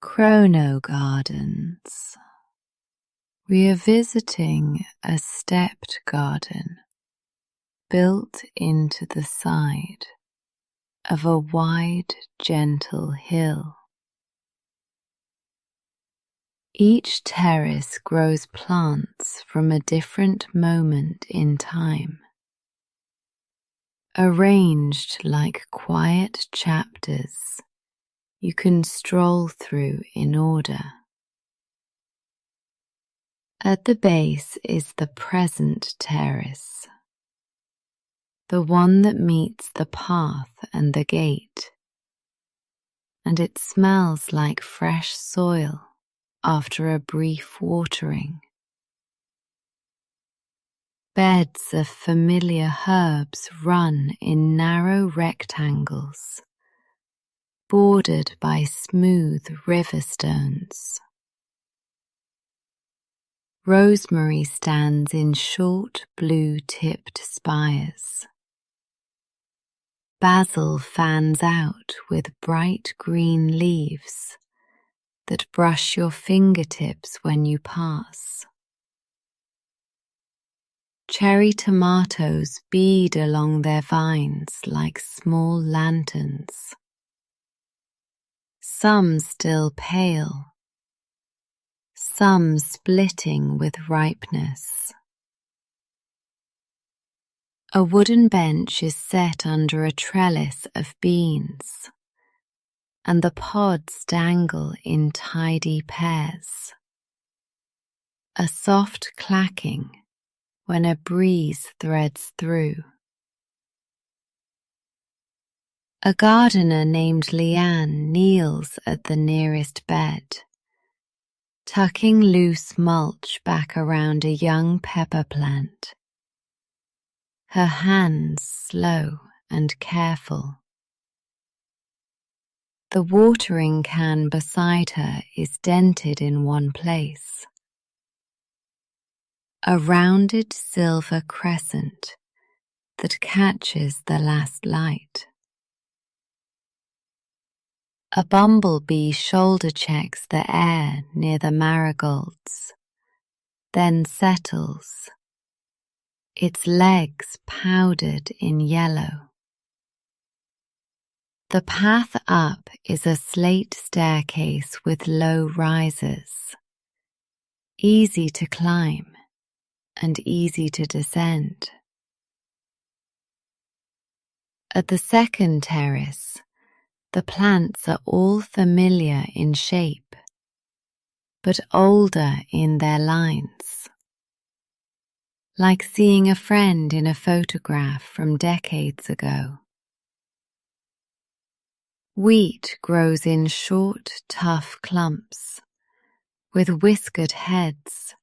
Chrono Gardens. We are visiting a stepped garden built into the side of a wide, gentle hill. Each terrace grows plants from a different moment in time, arranged like quiet chapters you can stroll through in order. At the base is the present terrace, the one that meets the path and the gate, and it smells like fresh soil after a brief watering. Beds of familiar herbs run in narrow rectangles, bordered by smooth river stones. Rosemary stands in short blue-tipped spires. Basil fans out with bright green leaves that brush your fingertips when you pass. Cherry tomatoes bead along their vines like small lanterns, some still pale, some splitting with ripeness. A wooden bench is set under a trellis of beans, and the pods dangle in tidy pairs. A soft clacking when a breeze threads through. A gardener named Leanne kneels at the nearest bed, tucking loose mulch back around a young pepper plant, her hands slow and careful. The watering can beside her is dented in one place. A rounded silver crescent that catches the last light. A bumblebee shoulder checks the air near the marigolds, then settles, its legs powdered in yellow. The path up is a slate staircase with low rises, easy to climb and easy to descend. At the second terrace, the plants are all familiar in shape, but older in their lines, like seeing a friend in a photograph from decades ago. Wheat grows in short, tough clumps, with whiskered heads,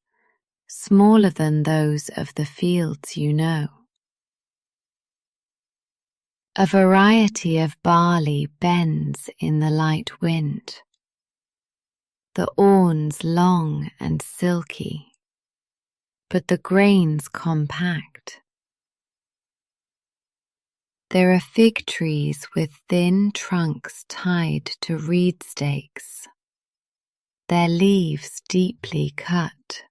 smaller than those of the fields you know. A variety of barley bends in the light wind, the awns long and silky, but the grains compact. There are fig trees with thin trunks tied to reed stakes, their leaves deeply cut.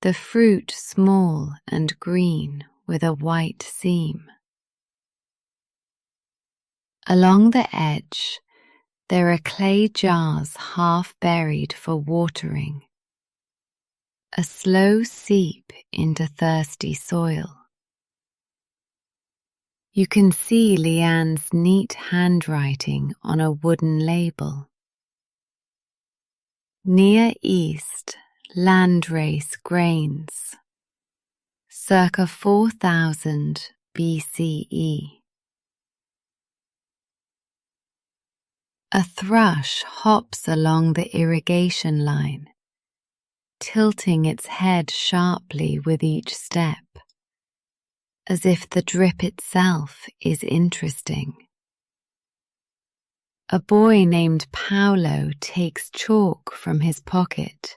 The fruit small and green with a white seam. Along the edge, there are clay jars half buried for watering, a slow seep into thirsty soil. You can see Leanne's neat handwriting on a wooden label. Near East, landrace grains, circa 4000 BCE. A thrush hops along the irrigation line, tilting its head sharply with each step, as if the drip itself is interesting. A boy named Paolo takes chalk from his pocket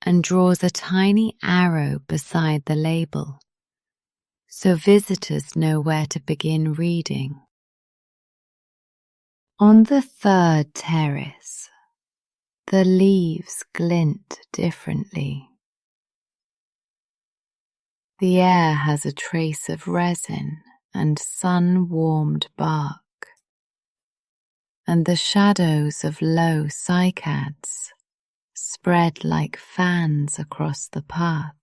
and draws a tiny arrow beside the label, so visitors know where to begin reading. On the third terrace, the leaves glint differently. The air has a trace of resin and sun-warmed bark, and the shadows of low cycads spread like fans across the path.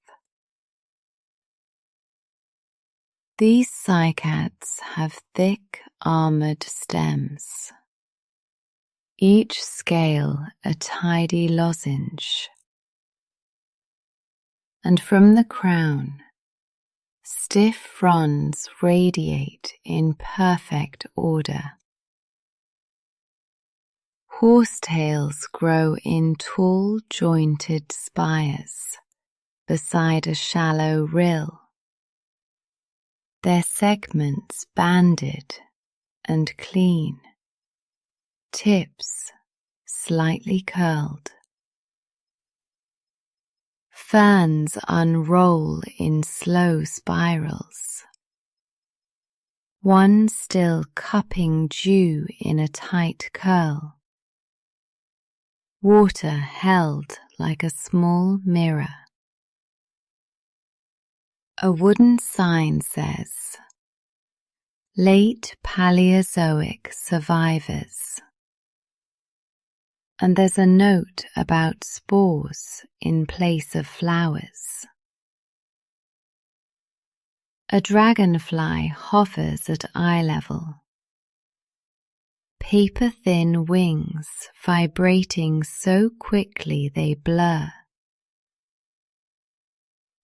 These cycads have thick, armoured stems, each scale a tidy lozenge, and from the crown, stiff fronds radiate in perfect order. Horsetails grow in tall, jointed spires beside a shallow rill, their segments banded and clean, tips slightly curled. Ferns unroll in slow spirals, one still cupping dew in a tight curl, water held like a small mirror. A wooden sign says, "Late Paleozoic survivors," and there's a note about spores in place of flowers. A dragonfly hovers at eye level, paper-thin wings vibrating so quickly they blur.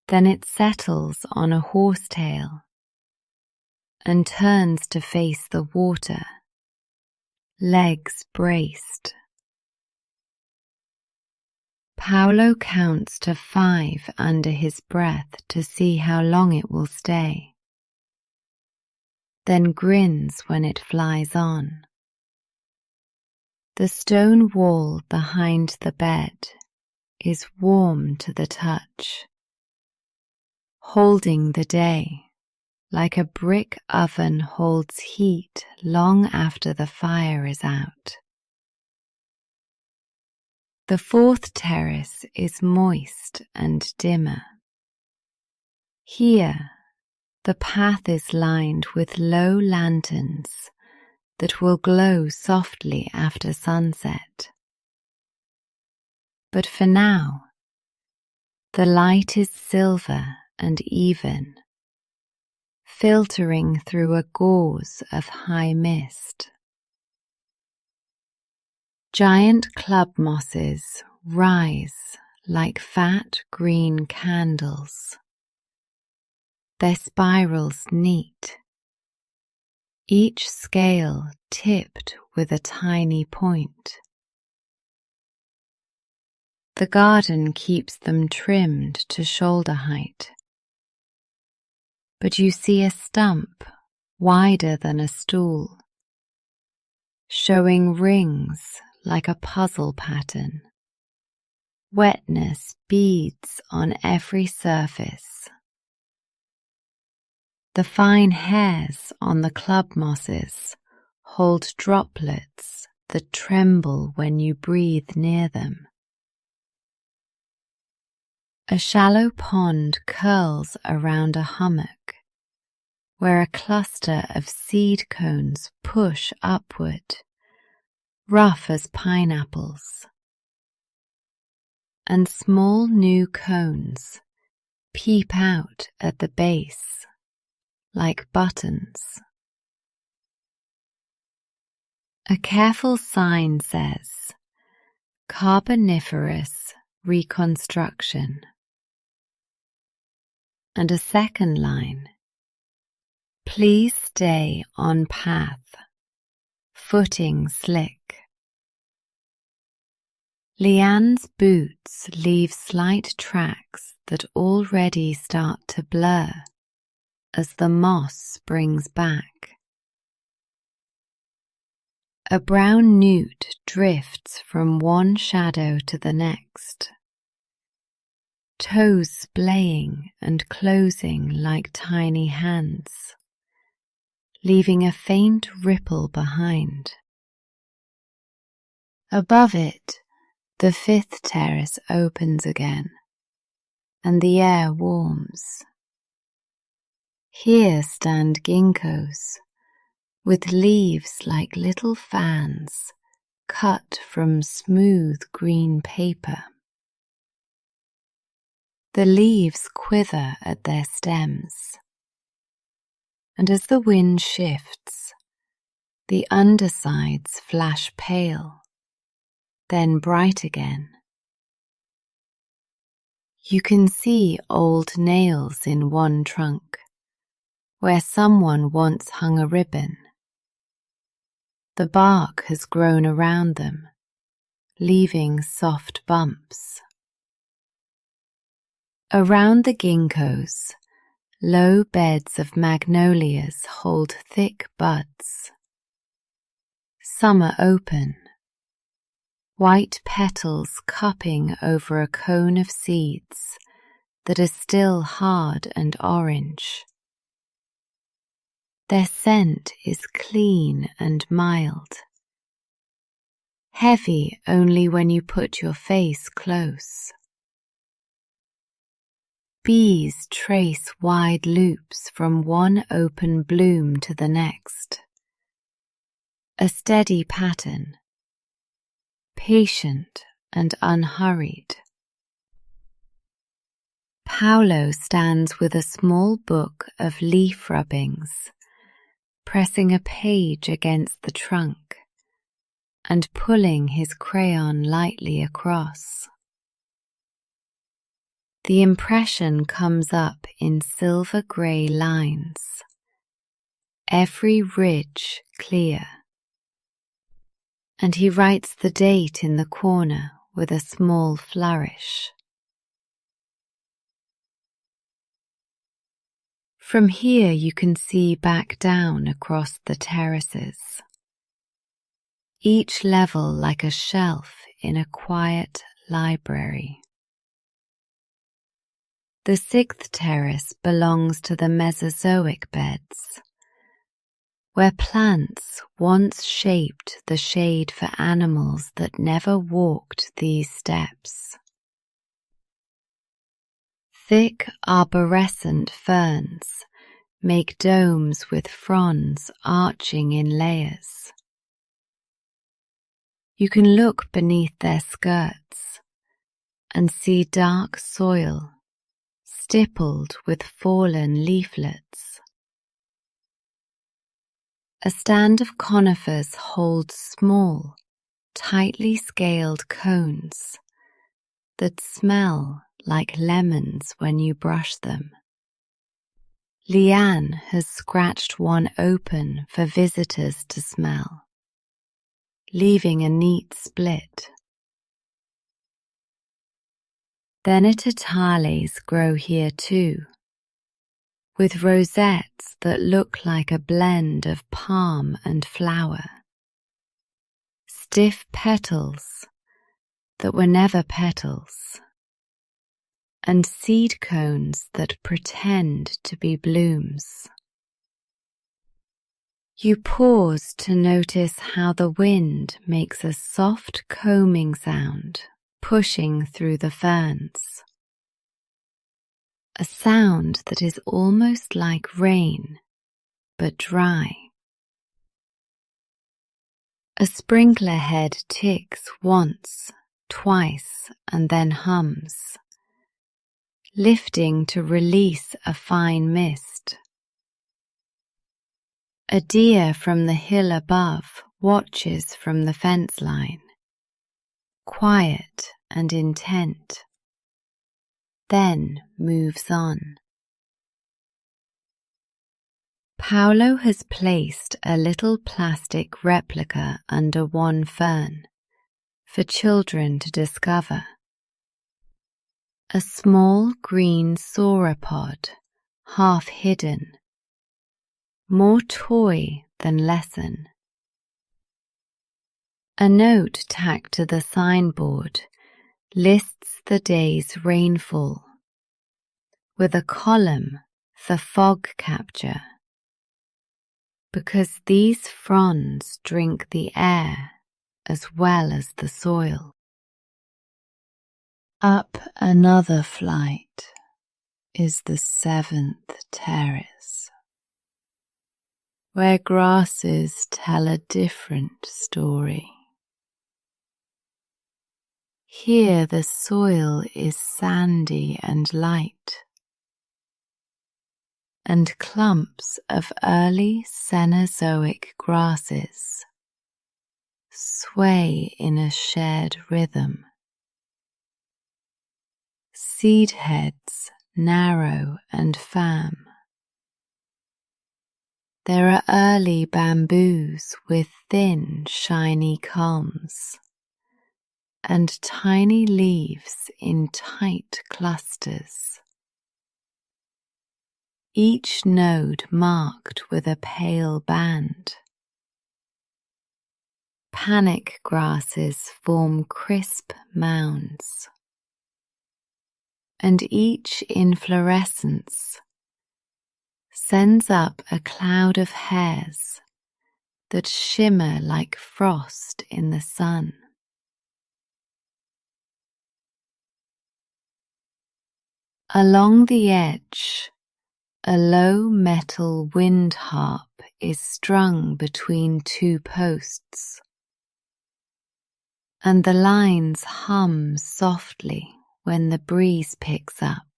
Then it settles on a horsetail and turns to face the water, legs braced. Paolo counts to 5 under his breath to see how long it will stay, then grins when it flies on. The stone wall behind the bed is warm to the touch, holding the day like a brick oven holds heat long after the fire is out. The fourth terrace is moist and dimmer. Here, the path is lined with low lanterns that will glow softly after sunset. But for now, the light is silver and even, filtering through a gauze of high mist. Giant club mosses rise like fat green candles, their spirals neat, each scale tipped with a tiny point. The garden keeps them trimmed to shoulder height, but you see a stump wider than a stool, showing rings like a puzzle pattern. Wetness beads on every surface. The fine hairs on the club mosses hold droplets that tremble when you breathe near them. A shallow pond curls around a hummock, where a cluster of seed cones push upward, rough as pineapples, and small new cones peep out at the base like buttons. A careful sign says, "Carboniferous reconstruction," and a second line, "Please stay on path, footing slick." Leanne's boots leave slight tracks that already start to blur as the moss springs back. A brown newt drifts from one shadow to the next, toes splaying and closing like tiny hands, leaving a faint ripple behind. Above it, the fifth terrace opens again, and the air warms. Here stand ginkgos, with leaves like little fans cut from smooth green paper. The leaves quiver at their stems, and as the wind shifts, the undersides flash pale, then bright again. You can see old nails in one trunk, where someone once hung a ribbon. The bark has grown around them, leaving soft bumps. Around the ginkgos, low beds of magnolias hold thick buds. Some are open, white petals cupping over a cone of seeds that are still hard and orange. Their scent is clean and mild, heavy only when you put your face close. Bees trace wide loops from one open bloom to the next. A steady pattern, patient and unhurried. Paolo stands with a small book of leaf rubbings, pressing a page against the trunk and pulling his crayon lightly across. The impression comes up in silver-grey lines, every ridge clear, and he writes the date in the corner with a small flourish. From here you can see back down across the terraces, each level like a shelf in a quiet library. The sixth terrace belongs to the Mesozoic beds, where plants once shaped the shade for animals that never walked these steps. Thick arborescent ferns make domes with fronds arching in layers. You can look beneath their skirts and see dark soil stippled with fallen leaflets. A stand of conifers holds small, tightly scaled cones that smell like lemons when you brush them. Leanne has scratched one open for visitors to smell, leaving a neat split. Thenatitales grow here too, with rosettes that look like a blend of palm and flower, stiff petals that were never petals, and seed cones that pretend to be blooms. You pause to notice how the wind makes a soft combing sound pushing through the ferns. A sound that is almost like rain, but dry. A sprinkler head ticks once, twice, and then hums, lifting to release a fine mist. A deer from the hill above watches from the fence line, quiet and intent, then moves on. Paolo has placed a little plastic replica under one fern for children to discover. A small green sauropod, half hidden, more toy than lesson. A note tacked to the signboard lists the day's rainfall, with a column for fog capture, because these fronds drink the air as well as the soil. Up another flight is the 7th terrace, where grasses tell a different story. Here the soil is sandy and light, and clumps of early Cenozoic grasses sway in a shared rhythm. Seed heads narrow and firm. There are early bamboos with thin, shiny culms, and tiny leaves in tight clusters, each node marked with a pale band. Panic grasses form crisp mounds, and each inflorescence sends up a cloud of hairs that shimmer like frost in the sun. Along the edge, a low metal wind harp is strung between two posts, and the lines hum softly when the breeze picks up,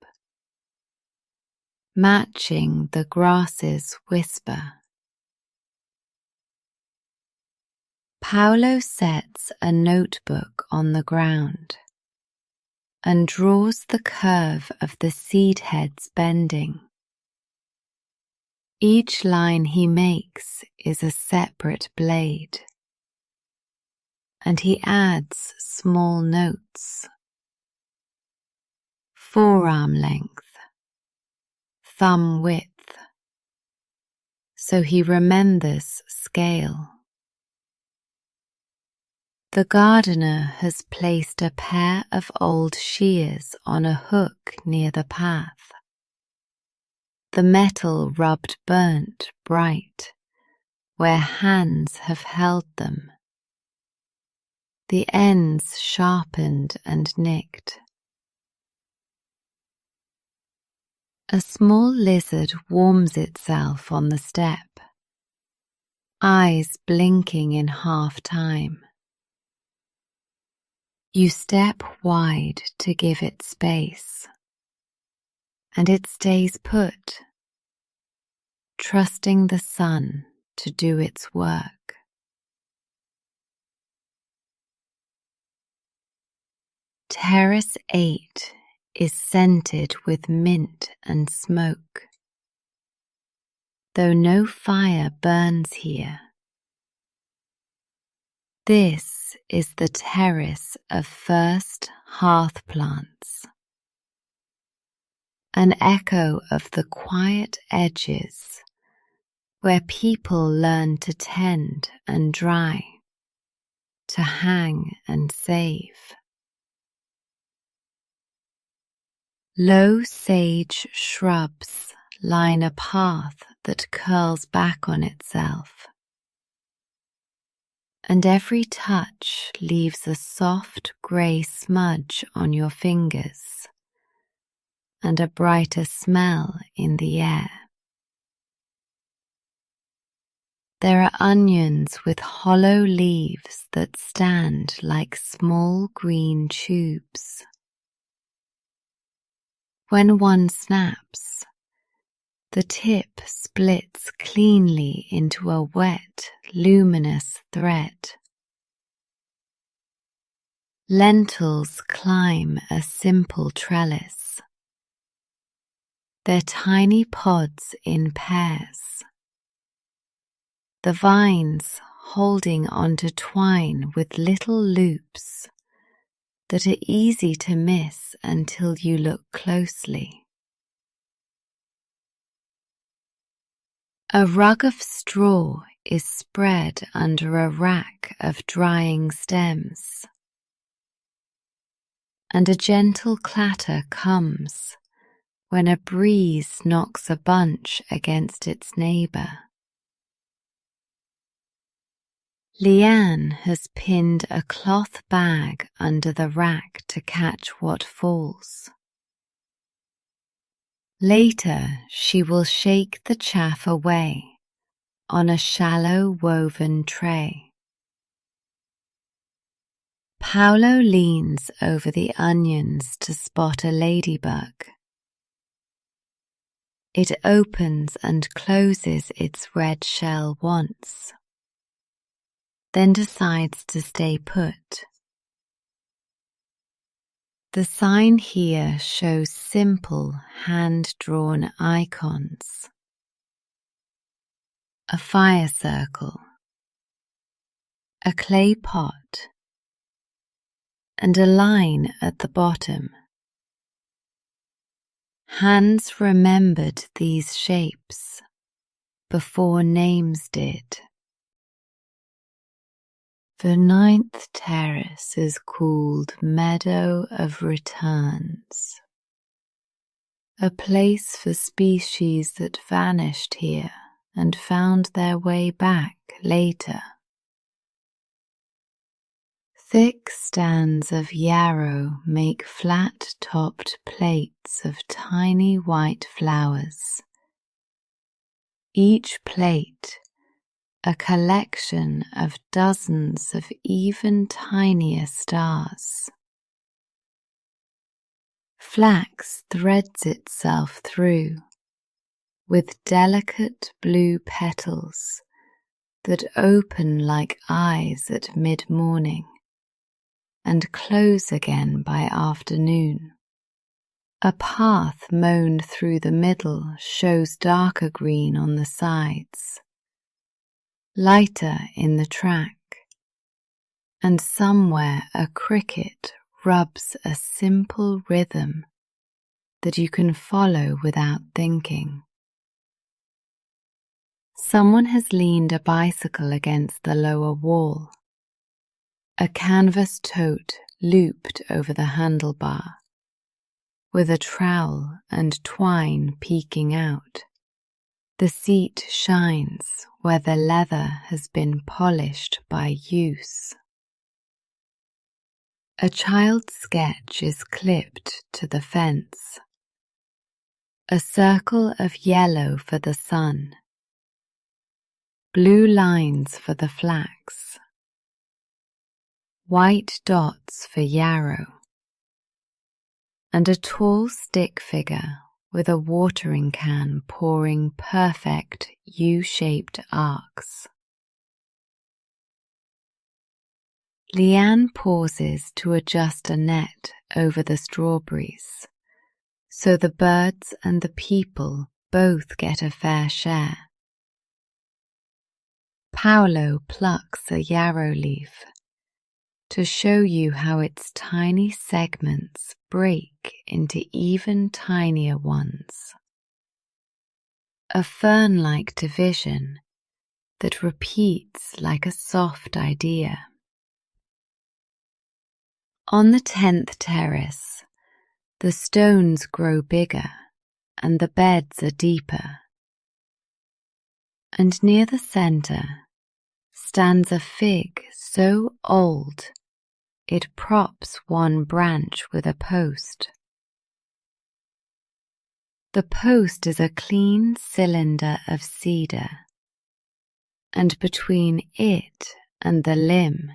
matching the grass's whisper. Paolo sets a notebook on the ground and draws the curve of the seed heads bending. Each line he makes is a separate blade, and he adds small notes: forearm length, thumb width, so he remembers scale. The gardener has placed a pair of old shears on a hook near the path, the metal rubbed burnt bright where hands have held them, the ends sharpened and nicked. A small lizard warms itself on the step, eyes blinking in half time. You step wide to give it space, and it stays put, trusting the sun to do its work. Terrace 8 is scented with mint and smoke, though no fire burns here. This is the terrace of first hearth plants, an echo of the quiet edges where people learn to tend and dry, to hang and save. Low sage shrubs line a path that curls back on itself, and every touch leaves a soft grey smudge on your fingers and a brighter smell in the air. There are onions with hollow leaves that stand like small green tubes. When one snaps, the tip splits cleanly into a wet, luminous thread. Lentils climb a simple trellis, their tiny pods in pairs, the vines holding onto twine with little loops that are easy to miss until you look closely. A rug of straw is spread under a rack of drying stems, and a gentle clatter comes when a breeze knocks a bunch against its neighbour. Leanne has pinned a cloth bag under the rack to catch what falls. Later, she will shake the chaff away on a shallow woven tray. Paolo leans over the onions to spot a ladybug. It opens and closes its red shell once, then decides to stay put. The sign here shows simple hand-drawn icons. A fire circle, a clay pot, and a line at the bottom. Hands remembered these shapes before names did. The 9th terrace is called Meadow of Returns, a place for species that vanished here and found their way back later. Thick stands of yarrow make flat-topped plates of tiny white flowers. Each plate a collection of dozens of even tinier stars. Flax threads itself through with delicate blue petals that open like eyes at mid-morning and close again by afternoon. A path mown through the middle shows darker green on the sides, lighter in the track, and somewhere a cricket rubs a simple rhythm that you can follow without thinking. Someone has leaned a bicycle against the lower wall, a canvas tote looped over the handlebar, with a trowel and twine peeking out. The seat shines where the leather has been polished by use. A child's sketch is clipped to the fence. A circle of yellow for the sun, blue lines for the flax, white dots for yarrow, and a tall stick figure with a watering can pouring perfect U-shaped arcs. Leanne pauses to adjust a net over the strawberries, so the birds and the people both get a fair share. Paolo plucks a yarrow leaf to show you how its tiny segments break into even tinier ones. A fern-like division that repeats like a soft idea. On the 10th terrace, the stones grow bigger and the beds are deeper. And near the centre stands a fig so old it props one branch with a post. The post is a clean cylinder of cedar, and between it and the limb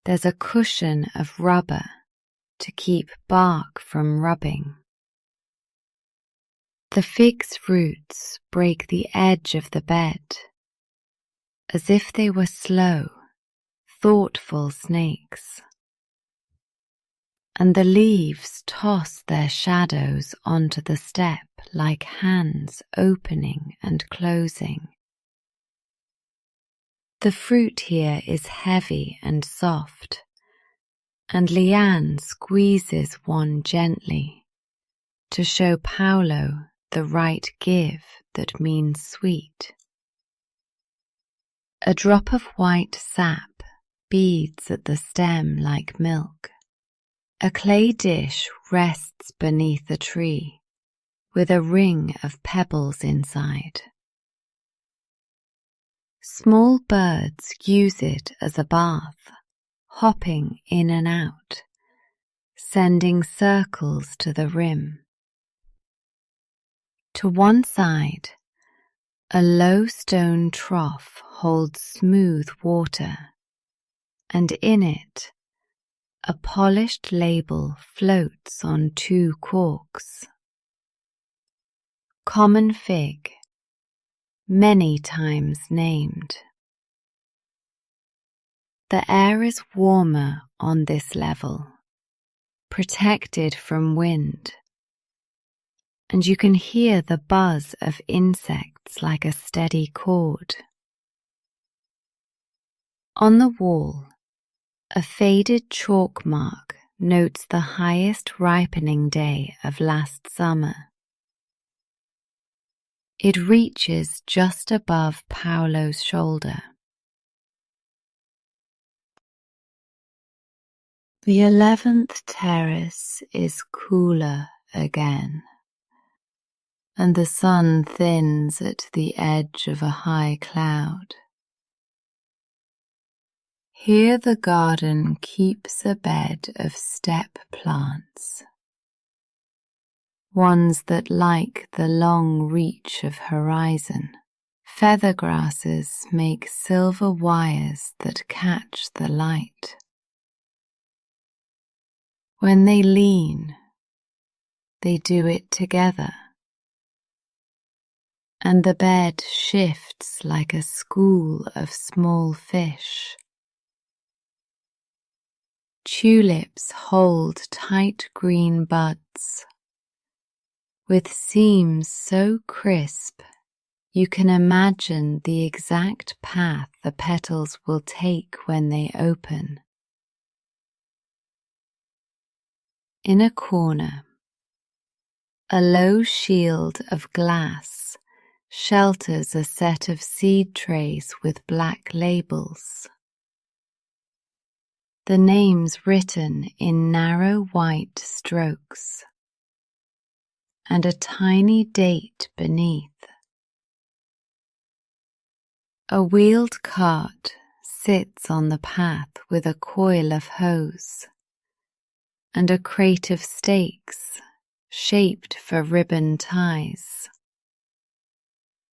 there's a cushion of rubber to keep bark from rubbing. The fig's roots break the edge of the bed, as if they were slow, thoughtful snakes. And the leaves toss their shadows onto the step like hands opening and closing. The fruit here is heavy and soft, and Leanne squeezes one gently to show Paolo the right give that means sweet. A drop of white sap beads at the stem like milk. A clay dish rests beneath a tree with a ring of pebbles inside. Small birds use it as a bath, hopping in and out, sending circles to the rim. To one side, a low stone trough holds smooth water, and in it, a polished label floats on 2 corks. Common fig, many times named. The air is warmer on this level, protected from wind, and you can hear the buzz of insects like a steady chord. On the wall, a faded chalk mark notes the highest ripening day of last summer. It reaches just above Paolo's shoulder. The 11th terrace is cooler again, and the sun thins at the edge of a high cloud. Here the garden keeps a bed of steppe plants, ones that like the long reach of horizon. Feather grasses make silver wires that catch the light. When they lean, they do it together, and the bed shifts like a school of small fish. Tulips hold tight green buds, with seams so crisp you can imagine the exact path the petals will take when they open. In a corner, a low shield of glass shelters a set of seed trays with black labels. The names written in narrow white strokes, and a tiny date beneath. A wheeled cart sits on the path with a coil of hose, and a crate of stakes shaped for ribbon ties,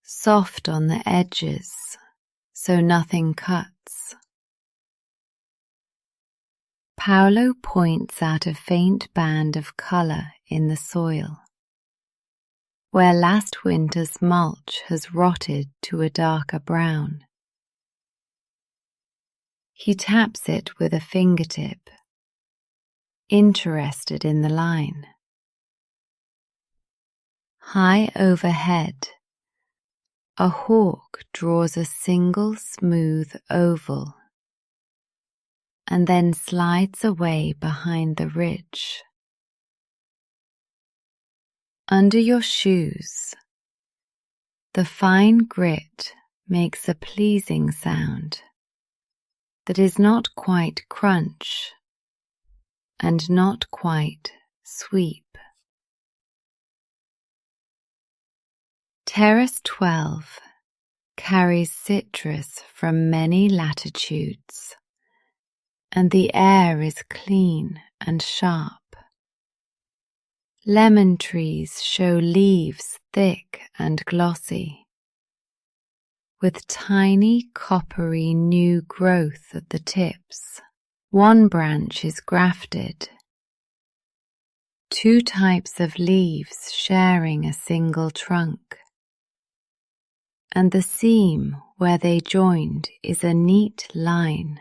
soft on the edges so nothing cuts. Paolo points out a faint band of colour in the soil, where last winter's mulch has rotted to a darker brown. He taps it with a fingertip, interested in the line. High overhead, a hawk draws a single smooth oval, and then slides away behind the ridge. Under your shoes, the fine grit makes a pleasing sound that is not quite crunch and not quite sweep. Terrace 12 carries citrus from many latitudes, and the air is clean and sharp. Lemon trees show leaves thick and glossy, with tiny coppery new growth at the tips. One branch is grafted, 2 types of leaves sharing a single trunk, and the seam where they joined is a neat line,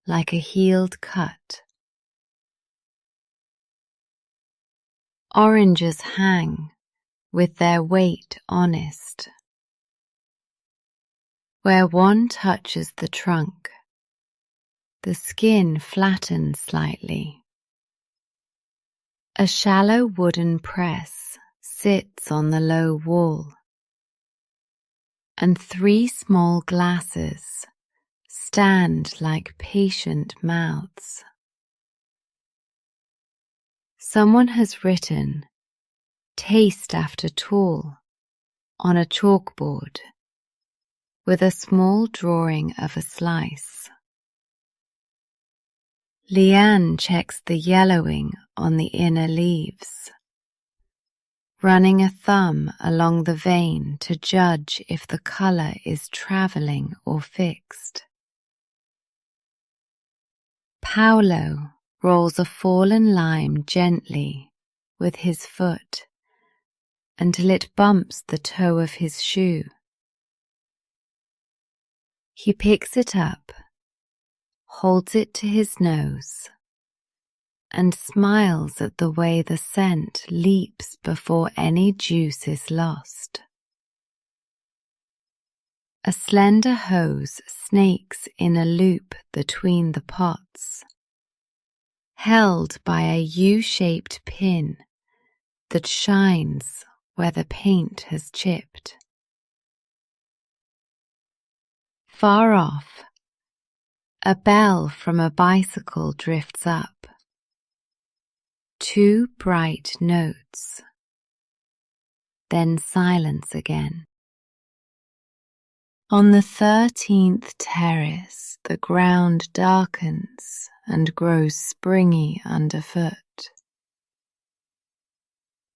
like a healed cut. Oranges hang, with their weight honest. Where one touches the trunk, the skin flattens slightly. A shallow wooden press sits on the low wall, and 3 small glasses stand like patient mouths. Someone has written, "Taste after tall," on a chalkboard, with a small drawing of a slice. Leanne checks the yellowing on the inner leaves, running a thumb along the vein to judge if the colour is travelling or fixed. Paolo rolls a fallen lime gently with his foot until it bumps the toe of his shoe. He picks it up, holds it to his nose, and smiles at the way the scent leaps before any juice is lost. A slender hose snakes in a loop between the pots, held by a U-shaped pin that shines where the paint has chipped. Far off, a bell from a bicycle drifts up. 2 bright notes, then silence again. On the 13th terrace, the ground darkens and grows springy underfoot.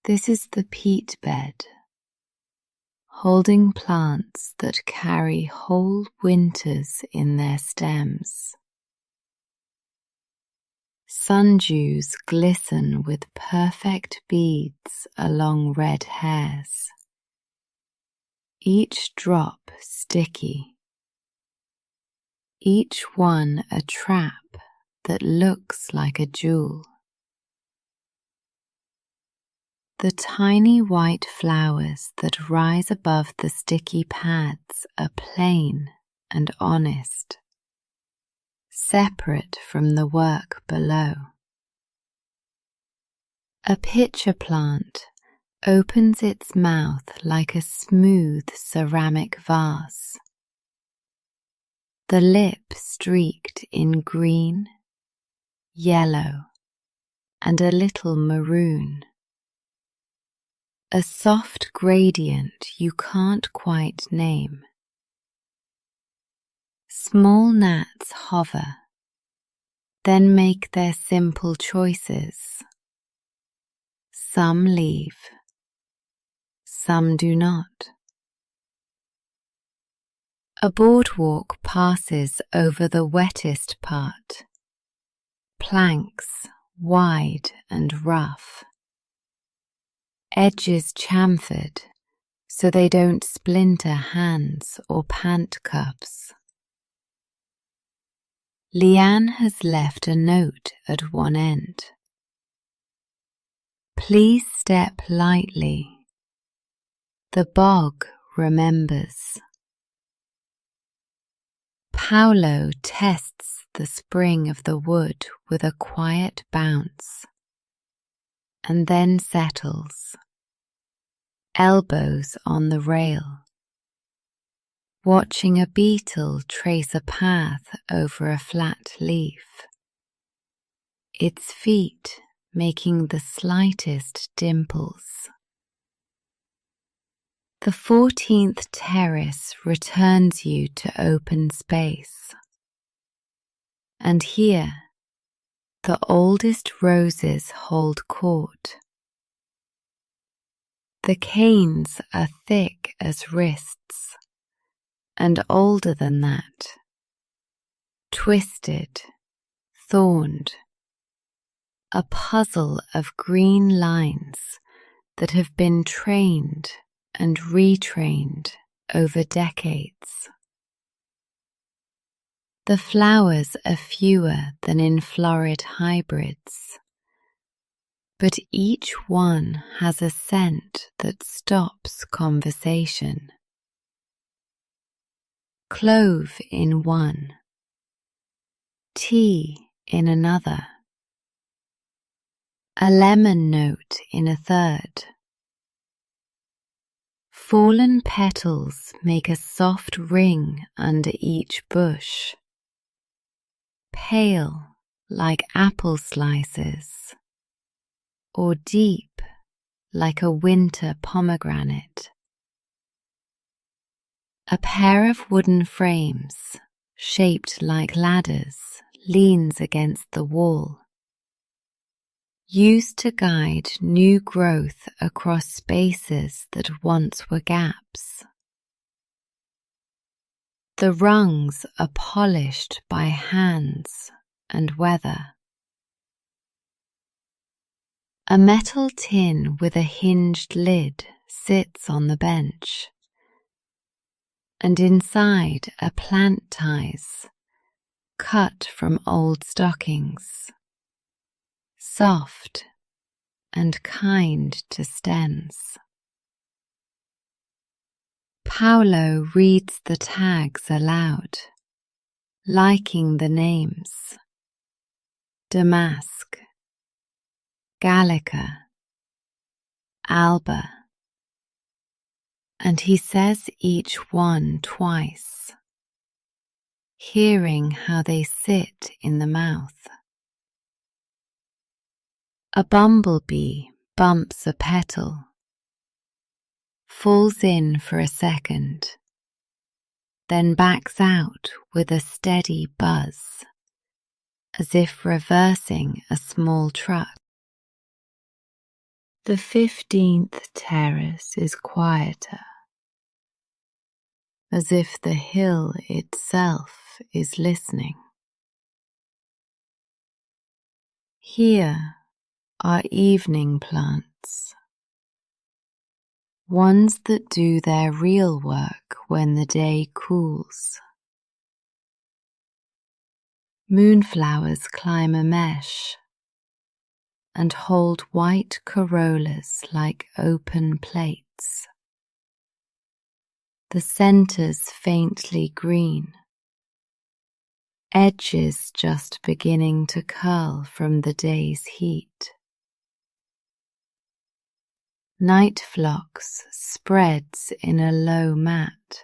This is the peat bed, holding plants that carry whole winters in their stems. Sundews glisten with perfect beads along red hairs, each drop sticky, each one a trap that looks like a jewel. The tiny white flowers that rise above the sticky pads are plain and honest, separate from the work below. A pitcher plant opens its mouth like a smooth ceramic vase, the lip streaked in green, yellow, and a little maroon. A soft gradient you can't quite name. Small gnats hover, then make their simple choices. Some leave, some do not. A boardwalk passes over the wettest part, planks wide and rough, edges chamfered so they don't splinter hands or pant cuffs. Leanne has left a note at one end. Please step lightly. The bog remembers. Paolo tests the spring of the wood with a quiet bounce, and then settles, elbows on the rail, watching a beetle trace a path over a flat leaf, its feet making the slightest dimples. The 14th terrace returns you to open space, and here the oldest roses hold court. The canes are thick as wrists, and older than that, twisted, thorned, a puzzle of green lines that have been trained and retrained over decades. The flowers are fewer than in florid hybrids, but each one has a scent that stops conversation. Clove in one, tea in another, a lemon note in a third. Fallen petals make a soft ring under each bush, pale like apple slices, or deep like a winter pomegranate. A pair of wooden frames, shaped like ladders, leans against the wall, used to guide new growth across spaces that once were gaps. The rungs are polished by hands and weather. A metal tin with a hinged lid sits on the bench, and inside are plant ties cut from old stockings, soft and kind to stems. Paolo reads the tags aloud, liking the names: Damask, Gallica, Alba, and he says each one twice, hearing how they sit in the mouth. A bumblebee bumps a petal, falls in for a second, then backs out with a steady buzz, as if reversing a small truck. The 15th terrace is quieter, as if the hill itself is listening. Here are evening plants, ones that do their real work when the day cools. Moonflowers climb a mesh and hold white corollas like open plates. The centers faintly green, edges just beginning to curl from the day's heat. Night phlox spreads in a low mat,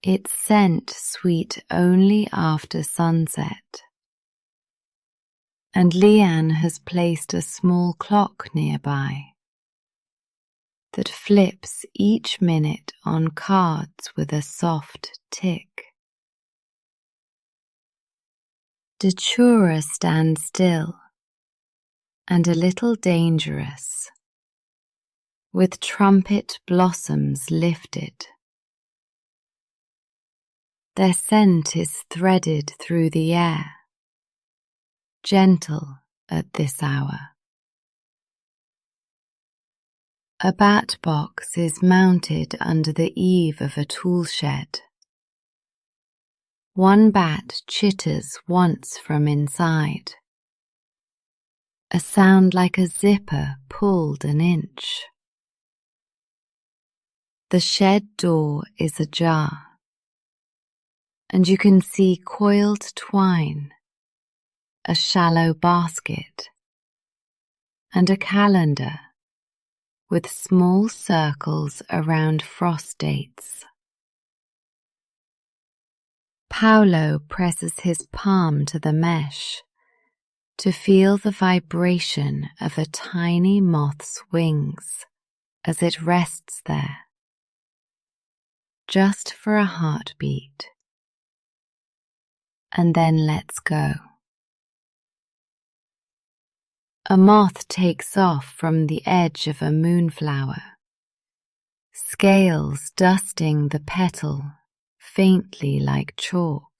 its scent sweet only after sunset, and Leanne has placed a small clock nearby that flips each minute on cards with a soft tick. Datura stands still and a little dangerous, with trumpet blossoms lifted. Their scent is threaded through the air, gentle at this hour. A bat box is mounted under the eave of a tool shed. One bat chitters once from inside, a sound like a zipper pulled an inch. The shed door is ajar, and you can see coiled twine, a shallow basket, and a calendar with small circles around frost dates. Paolo presses his palm to the mesh to feel the vibration of a tiny moth's wings as it rests there, just for a heartbeat, and then lets go. A moth takes off from the edge of a moonflower, scales dusting the petal faintly like chalk.